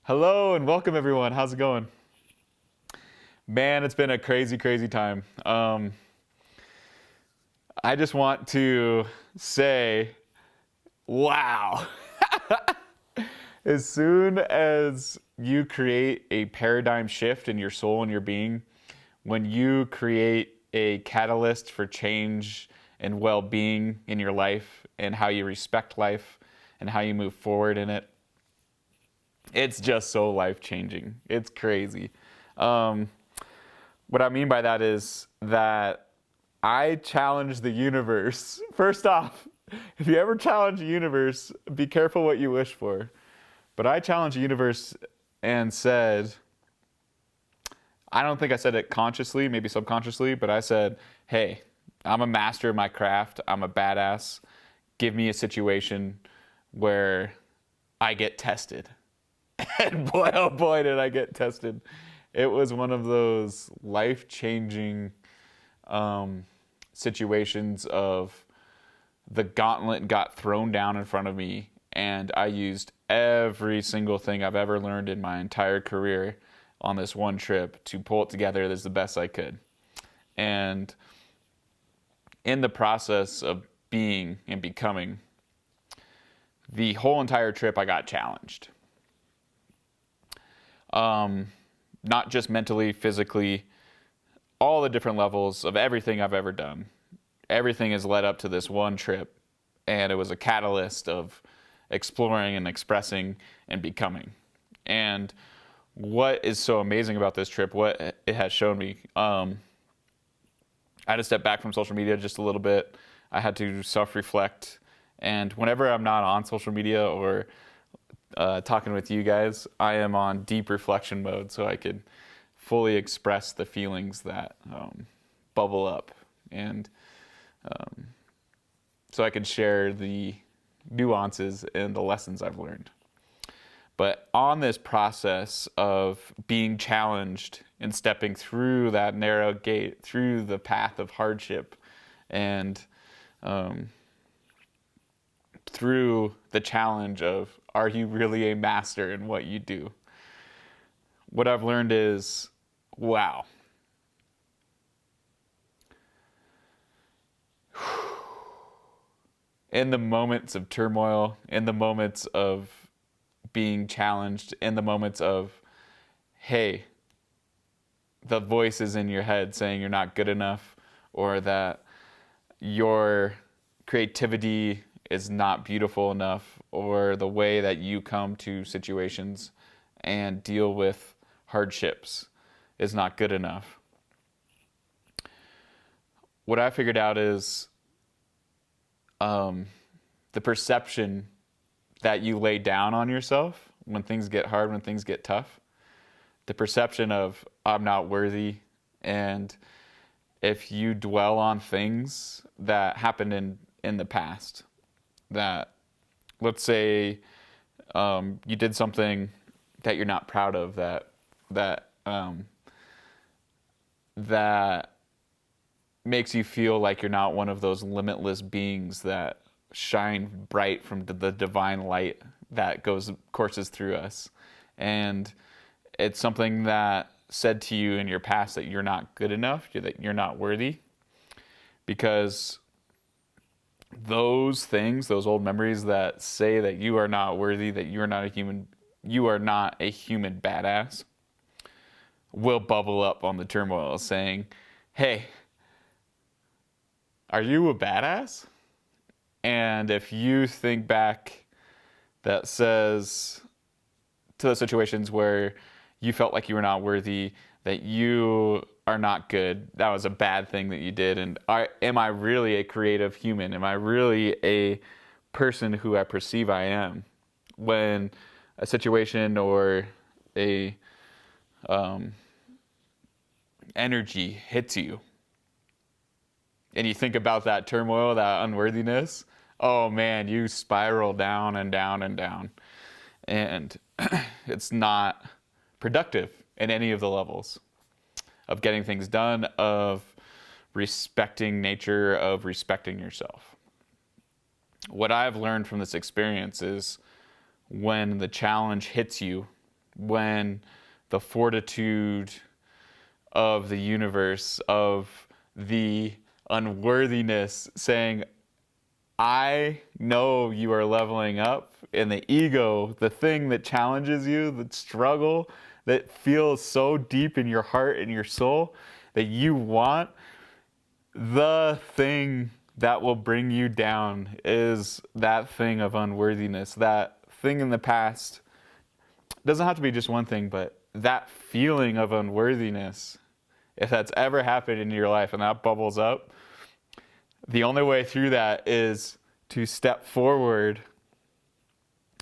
Hello and welcome everyone. How's it going? Man, it's been a crazy, crazy time. I just want to say, wow. As soon as you create a paradigm shift in your soul and your being, when you create a catalyst for change and well-being in your life and how you respect life and how you move forward in it, it's just so life-changing. It's crazy. Um, what I mean by that is that I challenge the universe. First off, if you ever challenge the universe, be careful what you wish for. But I challenged the universe and said, I don't think I said it consciously, maybe subconsciously, but I said, hey, I'm a master of my craft. I'm a badass. Give me a situation where I get tested. And boy, oh boy, did I get tested. It was one of those life-changing situations of the gauntlet got thrown down in front of me, and I used every single thing I've ever learned in my entire career on this one trip to pull it together as the best I could. And in the process of being and becoming, the whole entire trip I got challenged. Not just mentally, physically, all the different levels of everything I've ever done. Everything has led up to this one trip, and it was a catalyst of exploring and expressing and becoming. And what is so amazing about this trip, what it has shown me, I had to step back from social media just a little bit. I had to self-reflect, and whenever I'm not on social media or talking with you guys, I am on deep reflection mode so I could fully express the feelings that bubble up, and so I could share the nuances and the lessons I've learned. But on this process of being challenged and stepping through that narrow gate, through the path of hardship, and through the challenge of, are you really a master in what you do? What I've learned is, wow. In the moments of turmoil, in the moments of being challenged, in the moments of, hey, the voices in your head saying you're not good enough, or that your creativity is not beautiful enough, or the way that you come to situations and deal with hardships is not good enough. What I figured out is the perception that you lay down on yourself when things get hard, when things get tough, the perception of I'm not worthy, and if you dwell on things that happened in the past, that let's say you did something that you're not proud of, that makes you feel like you're not one of those limitless beings that shine bright from the divine light that courses through us. And it's something that said to you in your past that you're not good enough, that you're not worthy, because those things, those old memories that say that you are not worthy, that you are not a human badass, will bubble up on the turmoil saying, hey, are you a badass? And if you think back, that says to the situations where you felt like you were not worthy, that you are not good, that was a bad thing that you did, and am I really a creative human? Am I really a person who I perceive I am? When a situation or a energy hits you, and you think about that turmoil, that unworthiness, oh man, you spiral down and down and down. And it's not productive in any of the levels of getting things done, of respecting nature, of respecting yourself. What I've learned from this experience is when the challenge hits you, when the fortitude of the universe, of the unworthiness saying, I know you are leveling up, and the ego, the thing that challenges you, the struggle that feels so deep in your heart and your soul that you want, the thing that will bring you down is that thing of unworthiness, that thing in the past. It doesn't have to be just one thing, but that feeling of unworthiness, if that's ever happened in your life and that bubbles up, the only way through that is to step forward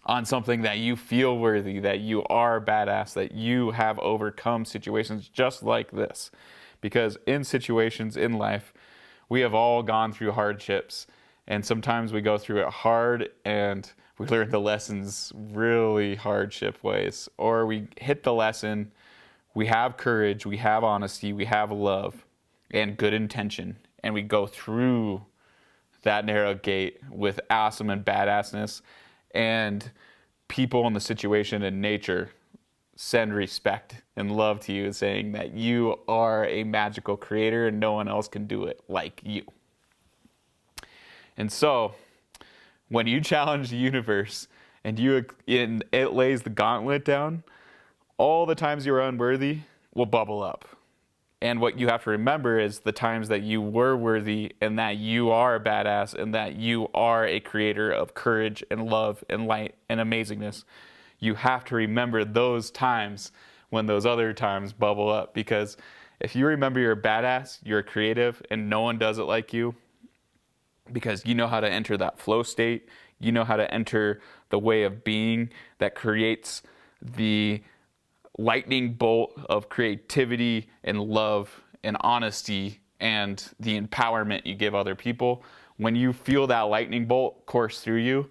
on something that you feel worthy, that you are badass, that you have overcome situations just like this. Because in situations in life, we have all gone through hardships, and sometimes we go through it hard and we learn the lessons really hardship ways, or we hit the lesson, we have courage, we have honesty, we have love and good intention, and we go through that narrow gate with awesome and badassness, and people in the situation and nature send respect and love to you, saying that you are a magical creator and no one else can do it like you. And so when you challenge the universe and it lays the gauntlet down, all the times you were unworthy will bubble up. And what you have to remember is the times that you were worthy, and that you are a badass, and that you are a creator of courage and love and light and amazingness. You have to remember those times when those other times bubble up, because if you remember you're a badass, you're creative, and no one does it like you, because you know how to enter that flow state, you know how to enter the way of being that creates the lightning bolt of creativity and love and honesty and the empowerment you give other people. When you feel that lightning bolt course through you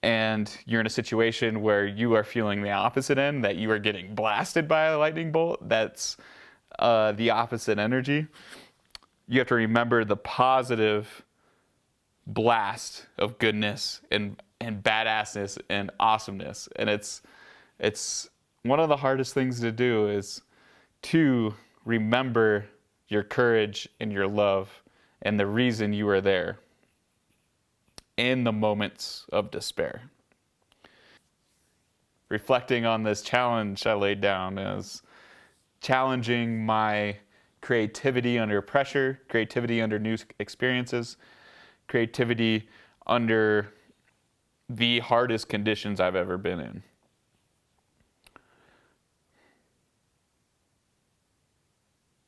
and you're in a situation where you are feeling the opposite end, that you are getting blasted by a lightning bolt, that's the opposite energy, you have to remember the positive blast of goodness and badassness and awesomeness. And it's one of the hardest things to do is to remember your courage and your love and the reason you are there in the moments of despair. Reflecting on this challenge I laid down as challenging my creativity under pressure, creativity under new experiences, creativity under the hardest conditions I've ever been in.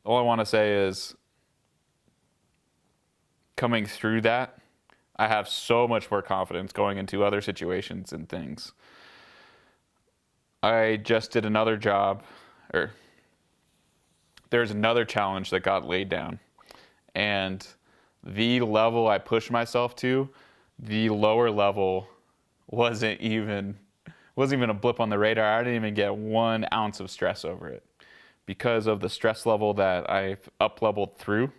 All I want to say is, coming through that, I have so much more confidence going into other situations and things. I just did another job, or there's another challenge that got laid down. And the level I pushed myself to, the lower level wasn't even a blip on the radar. I didn't even get 1 ounce of stress over it. Because of the stress level that I've up-leveled through,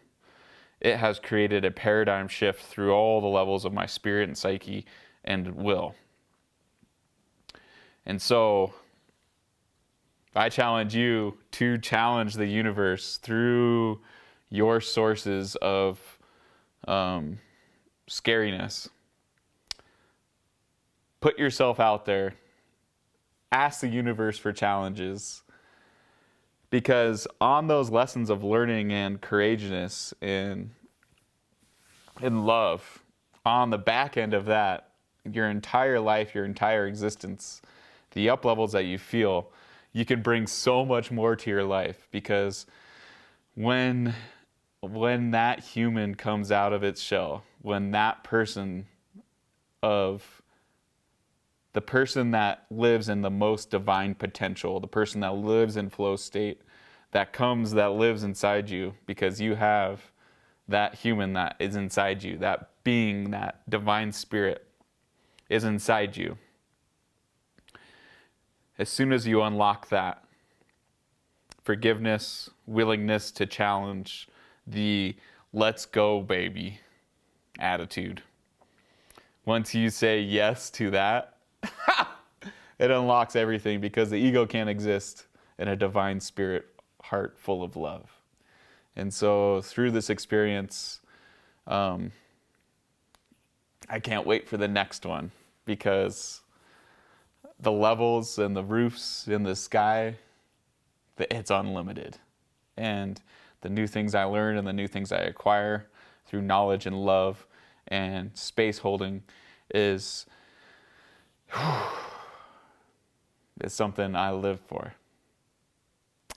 it has created a paradigm shift through all the levels of my spirit and psyche and will. And so I challenge you to challenge the universe through your sources of scariness. Put yourself out there. Ask the universe for challenges. Because on those lessons of learning and courageousness and love, on the back end of that, your entire life, your entire existence, the up levels that you feel, you can bring so much more to your life. Because when that human comes out of its shell, when that person the person that lives in the most divine potential, the person that lives in flow state, that lives inside you, because you have that human that is inside you, that being, that divine spirit is inside you. As soon as you unlock that forgiveness, willingness to challenge, the let's go baby attitude, once you say yes to that, It unlocks everything because the ego can't exist in a divine spirit heart full of love. And so through this experience, I can't wait for the next one because the levels and the roofs in the sky, it's unlimited. And the new things I learn and the new things I acquire through knowledge and love and space holding is something I live for.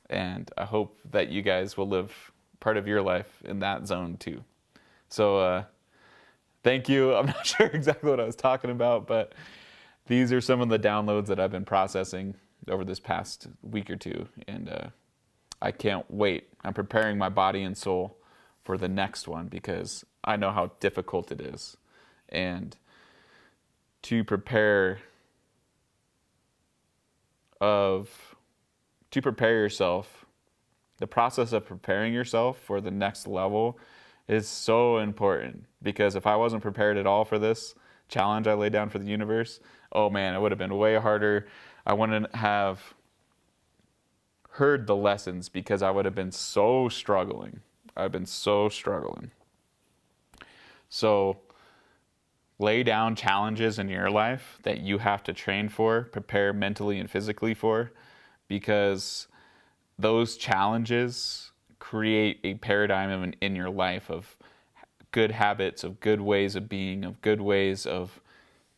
And I hope that you guys will live part of your life in that zone too. So thank you. I'm not sure exactly what I was talking about, but these are some of the downloads that I've been processing over this past week or two. And I can't wait. I'm preparing my body and soul for the next one because I know how difficult it is. And to prepare yourself, the process of preparing yourself for the next level is so important, because if I wasn't prepared at all for this challenge I laid down for the universe, oh man, it would have been way harder. I wouldn't have heard the lessons because I would have been so struggling. I've been so struggling. So lay down challenges in your life that you have to train for, prepare mentally and physically for, because those challenges create a paradigm in your life of good habits, of good ways of being, of good ways of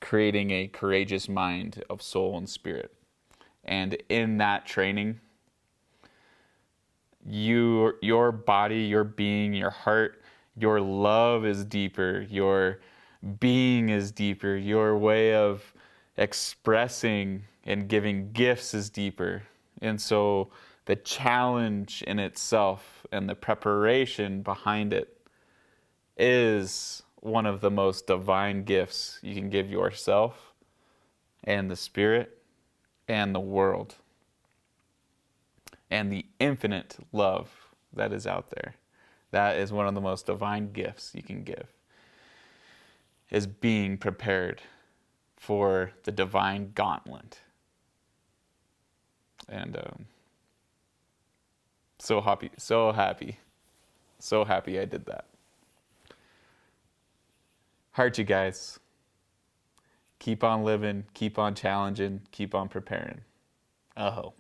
creating a courageous mind of soul and spirit. And in that training, your body, your being, your heart, your love is deeper, your being is deeper, your way of expressing and giving gifts is deeper. And so the challenge in itself and the preparation behind it is one of the most divine gifts you can give yourself and the spirit and the world and the infinite love that is out there. That is one of the most divine gifts you can give, is being prepared for the divine gauntlet. And so happy I did that. Heart, you guys. Keep on living, keep on challenging, keep on preparing. Oh.